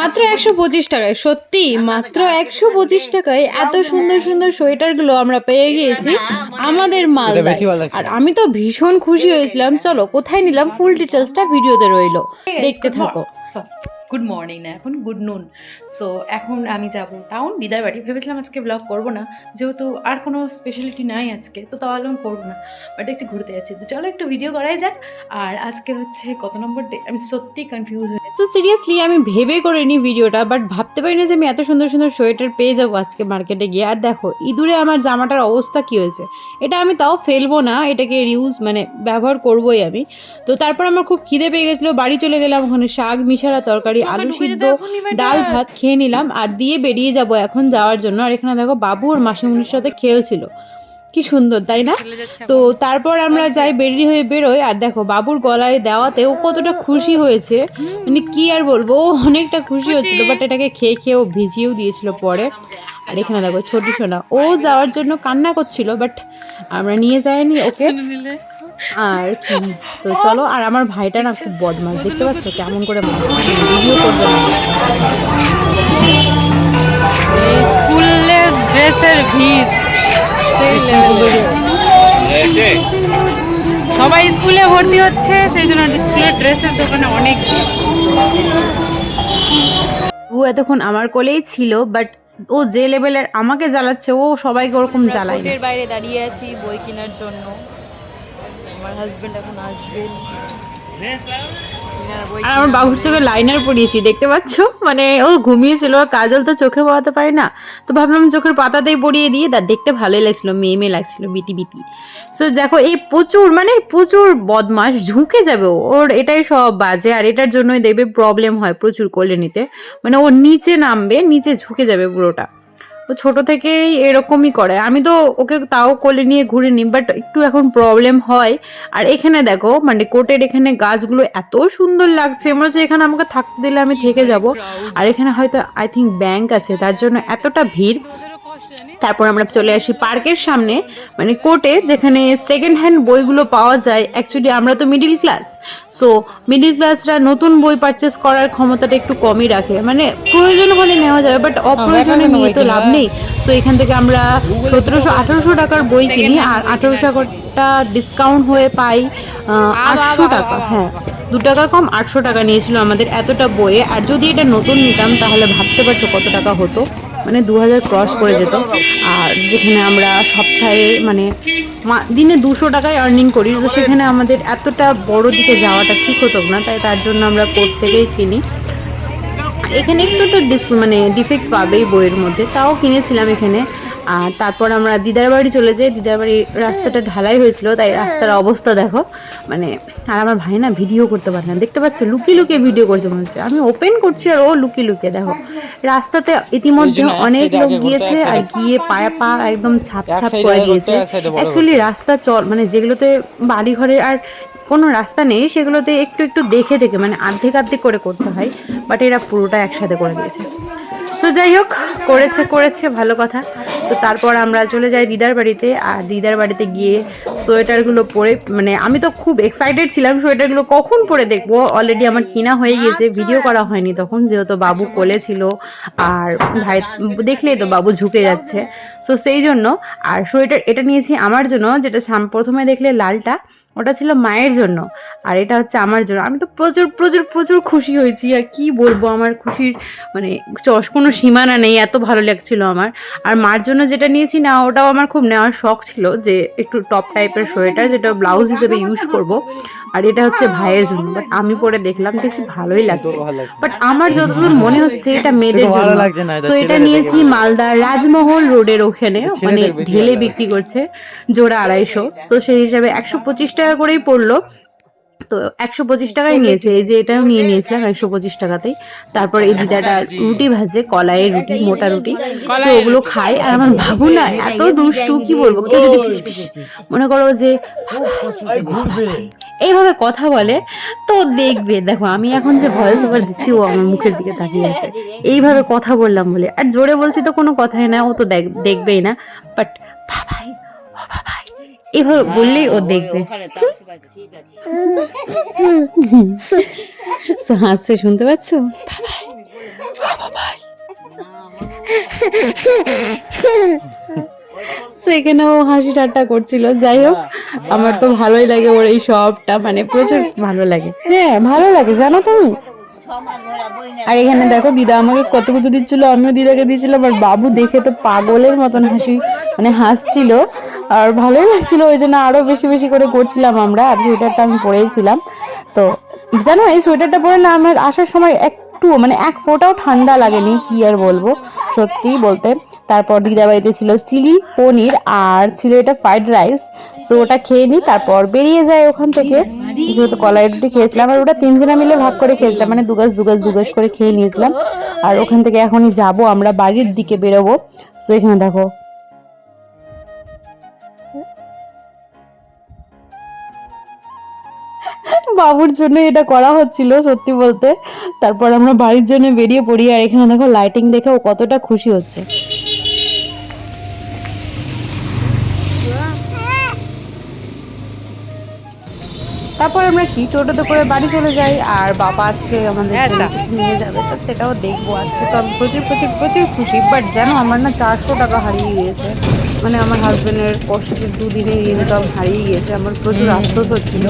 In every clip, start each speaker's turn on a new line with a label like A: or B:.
A: মাত্র 125 টাকায়, সত্যি মাত্র 125 টাকায় এত সুন্দর সুন্দর সোয়েটারগুলো আমরা পেয়ে গিয়েছি আমাদের মালদায়। আর আমি তো ভীষণ খুশি হয়েছিলাম। চলো কোথায় নিলাম ফুল ডিটেলসটা ভিডিওতে রইলো, দেখতে থাকো। গুড মর্নিং না, এখন গুড নুন। সো এখন আমি যাব টাউন দিদার বাড়ি। ভেবেছিলাম আজকে ব্লগ করবো না, যেহেতু আর কোনো স্পেশালিটি নাই আজকে, তো তাহলে আমি করবো না, বাট একটু ঘুরতে যাচ্ছি। তো চলো একটু ভিডিও করাই যাক। আর আজকে হচ্ছে কত নম্বর ডে, আমি সত্যি কনফিউজ হয়ে। সো সিরিয়াসলি আমি ভেবে করিনি ভিডিওটা, বাট ভাবতে পারি না যে আমি এত সুন্দর সুন্দর সোয়েটার পেয়ে যাবো আজকে মার্কেটে গিয়ে। আর দেখো ইঁদুরে আমার জামাটার অবস্থা কী হয়েছে। এটা আমি তাও ফেলবো না, এটাকে রিউজ মানে ব্যবহার করবোই আমি। তো তারপর আমার খুব খিদে পেয়ে গেছিলো, বাড়ি চলে গেলাম। ওখানে শাক মিশালা তরকারি, আলু সিদ্ধ, ডাল ভাত খেয়ে নিলাম আর দিয়ে বেরিয়ে যাব এখন যাওয়ার জন্য। আর এখানে দেখো বাবু ওর মাসিমণির সাথে খেলছিল, কি সুন্দর তাই না? তো তারপর আমরা যাই, বেরিয়ে হয়ে বেরোই। আর দেখো বাবুর গলায় দেওয়াতে ও কতটা খুশি হয়েছে, মানে কি আর বলবো, ও অনেকটা খুশি হচ্ছিল। বাট এটাকে খেয়ে খেয়ে ও ভিজিয়েও দিয়েছিল পরে। আর এখানে দেখো ছোট সোনা, ও যাওয়ার জন্য কান্না করছিল, বাট আমরা নিয়ে যাইনি ওকে। আর কি, তো চলো। আর আমার ভাইটা না খুব বদমাশ, দেখতে পাচ্ছ কেমন করে ভিডিও করবে না। স্কুলের ড্রেসের ভিড় সেই লেভেলের, সবাই স্কুলে ভর্তি হচ্ছে, সেই জন্য স্কুলের ড্রেসের দোকানে অনেক ভিড়। ও এতক্ষণ আমার কোলেই ছিল, বাট ও যে লেভেলের আমাকে জ্বালাচ্ছে, ও সবাইকে ওরকম জ্বালায়। বাইরে দাঁড়িয়ে আছি বই কেনার জন্য। আমার হাজবেন্ড এখন আসবেন। আর আমার বাবুর চোখে লাইনার পরিয়েছি, দেখতে পাচ্ছ, মানে ও ঘুমিয়েছিল, কাজল তো চোখে পড়াতে পারে না, তো ভাবলাম চোখের পাতাতেই পরিয়ে দিয়ে, তার দেখতে ভালোই লাগছিল, মেয়ে মেয়ে লাগছিল, বিটি বিটি। সো দেখো এই প্রচুর মানে প্রচুর বদমাস, ঝুঁকে যাবে ওর এটাই সব বাজে। আর এটার জন্যই দেখবে প্রবলেম হয় প্রচুর কোলে নিতে, মানে ও নিচে নামবে, নিচে ঝুঁকে যাবে পুরোটা। ও ছোট থেকেই এরকমই করে। আমি তো ওকে তাও কোলে নিয়ে ঘুরে নিই, বাট একটু এখন প্রবলেম হয়। আর এখানে দেখো মানে কোর্টের এখানে গাছগুলো এত সুন্দর লাগছে, মনে হচ্ছে এখানে আমাকে থাকতে দিলে আমি থেকে যাব। আর এখানে হয়তো আই থিঙ্ক ব্যাংক আছে, তার জন্য এতটা ভিড়। তারপর আমরা চলে আসি পার্কের সামনে, মানে কোর্টে, যেখানে সেকেন্ড হ্যান্ড বইগুলো পাওয়া যায়। অ্যাকচুয়ালি আমরা তো মিডিল ক্লাস, সো মিডিল ক্লাসরা নতুন বই পারচেস করার ক্ষমতাটা একটু কমই রাখে, মানে প্রয়োজন হলে নেওয়া যাবে, বাট অপ্রয়োজনে নিয়ে তো লাভ নেই। সো এখান থেকে আমরা 1700-1800 টাকার বই কিনি, আর 1800 টাকা ডিসকাউন্ট হয়ে পাই 800 টাকা। হ্যাঁ, 2 টাকা কম, 800 টাকা নিয়েছিল আমাদের এতটা বইয়ে। আর যদি এটা নতুন নিতাম তাহলে ভাবতে পারছো কত টাকা হতো, মানে 2000 ক্রস করে যেত। আর যেখানে আমরা সপ্তাহে মানে দিনে 200 টাকায় আর্নিং করি, তো সেখানে আমাদের এতটা বড় দিকে যাওয়াটা ঠিক হতো না, তাই তার জন্য আমরা কোর্ট থেকেই কিনি। এখানে একটু তো মানে ডিফেক্ট পাবেই বইয়ের মধ্যে, তাও কিনেছিলাম এখানে। আর তারপর আমরা দিদার বাড়ি চলে যাই। দিদার বাড়ির রাস্তাটা ঢালাই হয়েছিল, তাই রাস্তার অবস্থা দেখো, মানে। আর আমার ভাই না ভিডিও করতে পারে না, দেখতে পাচ্ছ লুকিয়ে লুকিয়ে ভিডিও করছে মনে হচ্ছে, আমি ওপেন করছি আর ও লুকিয়ে লুকিয়ে। দেখো রাস্তাতে ইতিমধ্যে অনেক লোক গিয়েছে, আর গিয়ে পায়ে পা একদম ছাপ ছাপ করে দিয়েছে। অ্যাকচুয়ালি রাস্তা মানে যেগুলোতে বাড়ি ঘরের আর কোনো রাস্তা নেই, সেগুলোতে একটু একটু দেখে দেখে মানে আর্ধেক আর্ধেক করে করতে হয়, বাট এরা পুরোটা একসাথে করে দিয়েছে। সো যাই হোক, করেছে ভালো কথা। তো তারপর আমরা চলে যাই দিদার বাড়িতে। আর দিদার বাড়িতে গিয়ে সোয়েটারগুলো পরে, মানে আমি তো খুব এক্সাইটেড ছিলাম সোয়েটারগুলো কখন পরে দেখবো। অলরেডি আমার কিনা হয়ে গিয়েছে, ভিডিও করা হয়নি তখন, যেহেতু বাবু কোলে ছিল। আর ভাই দেখলেই তো বাবু ঝুঁকে যাচ্ছে, সো সেই জন্য। আর সোয়েটার এটা নিয়েছি আমার জন্য, যেটা প্রথমে দেখলে লালটা, ওটা ছিল মায়ের জন্য, আর এটা হচ্ছে আমার জন্য। আমি তো প্রচুর প্রচুর প্রচুর খুশি হয়েছি, আর কি বলবো, আমার খুশির মানে কোনো সীমানা নেই, এত ভালো লাগছিল আমার। আর মার জন্য যেটা নিয়েছি না, ওটাও আমার খুব নেওয়ার শখ ছিল, যে একটু টপ টাইপের সোয়েটার, যেটা ব্লাউজ হিসেবে ইউজ করব। আর এটা হচ্ছে ভাইয়ের জন্য, বাট আমি পরে দেখলাম দেখছি ভালোই লাগছে, বাট আমার যতদূর মনে হচ্ছে এটা মেয়েদের জন্য। তো এটা নিয়েছি মালদার রাজমহল রোডের ওখানে, মানে ঢেলে বিক্রি করছে, জোড়া 250, তো সেই হিসাবে 125 টাকা করেই পড়লো। তো 125 টাকায় নিয়েছে, এই যে এটাও নিয়ে নিয়েছিলাম 125 টাকাতেই। তারপর এই দিদাটা রুটি ভাজে, কলাইয়ের রুটি, মোটা রুটি, সে ওগুলো খায়। আর আমার বাবু না এত দুষ্টু, কি বলবো, কেউ যদি মনে করো যে এইভাবে কথা বলে, তো দেখবে দেখো আমি এখন যে ভয়েস ওভার দিচ্ছি, ও আমার মুখের দিকে তাকিয়ে আছে, এইভাবে কথা বললাম বলে। আর জোরে বলছি তো কোনো কথাই না, ও তো দেখবেই না, বাট বাবাই ও বাবাই এভাবে বললেই ও দেখবে। হাসছে, শুনতে পাচ্ছ? সেখানেও হাসি ঠাট্টা করছিল। যাই হোক, আমার তো ভালোই লাগে ওর এই সবটা, মানে প্রচুর ভালো লাগে। হ্যাঁ ভালো লাগে জানো তুমি। আর এখানে দেখো দিদা আমাকে কত কত দিচ্ছিল, আমিও দিদাকে দিয়েছিলাম। আর বাবু দেখে তো পাগলের মতন হাসি, মানে হাসছিল। আর ভালোই লাগছিল, ওই জন্য আরো বেশি বেশি করে করছিলাম আমরা। আর সোয়েটারটা আমি পরেইছিলাম। তো জানো এই সোয়েটারটা পরে না আমার আসার সময় একটু মানে এক ফোঁটাও ঠান্ডা লাগেনি, কি আর বলবো সত্যি বলতে। তারপর দিদা বাড়িতে ছিল চিলি পনির আর ছিল এটা ফ্রাইড রাইস। সো ওটা খেয়ে নিই, তারপর বেরিয়ে যায় ওখান থেকে। যেহেতু কলাই রুটি খেয়েছিলাম, আর ওটা তিনজনে মিলে ভাগ করে খেয়েছিলাম, মানে দুগাছ করে খেয়ে নিয়েছিলাম। আর ওখান থেকে এখনই যাব আমরা বাড়ির দিকে বেরোবো। সো এখানে দেখো বাবুর জন্য এটা করা হচ্ছিল সত্যি বলতে। তারপর আমরা বাড়ির জন্য বেরিয়ে পড়ি। আর এখানে দেখো লাইটিং দেখে ও কতটা খুশি হচ্ছে। তারপর আমরা কি টোটোতে করে বাড়ি চলে যাই। আর বাবা আজকে আমাদের জন্য কিছু নিয়ে যাবে, তো সেটাও দেখবো। আজকে তো আমি প্রচুর প্রচুর প্রচুর খুশি। বাট জানো আমার না 400 টাকা হারিয়ে গিয়েছে, মানে আমার হাজবেন্ডের কষ্টের দুদিনের ইনকাম হারিয়ে গিয়েছে। আমার প্রচুর আফসোস হচ্ছিল।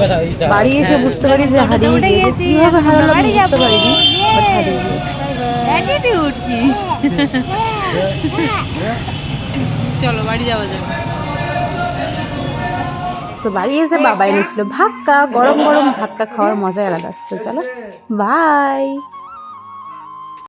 A: বাড়ি এসে বুঝতে পারি যে হারিয়ে গিয়েছে। কিভাবে হারালো আমি বুঝতে পারিনি, বাট হারিয়ে গিয়েছে।
B: অ্যাটিটিউড কি? চলো বাড়ি যাওয়া যাবে।
A: তো বাড়ি এসে বাবা এনেছিল ভাক্কা, গরম গরম ভাক্কা খাওয়ার মজাই আলাদা আসছে। চলো বাই।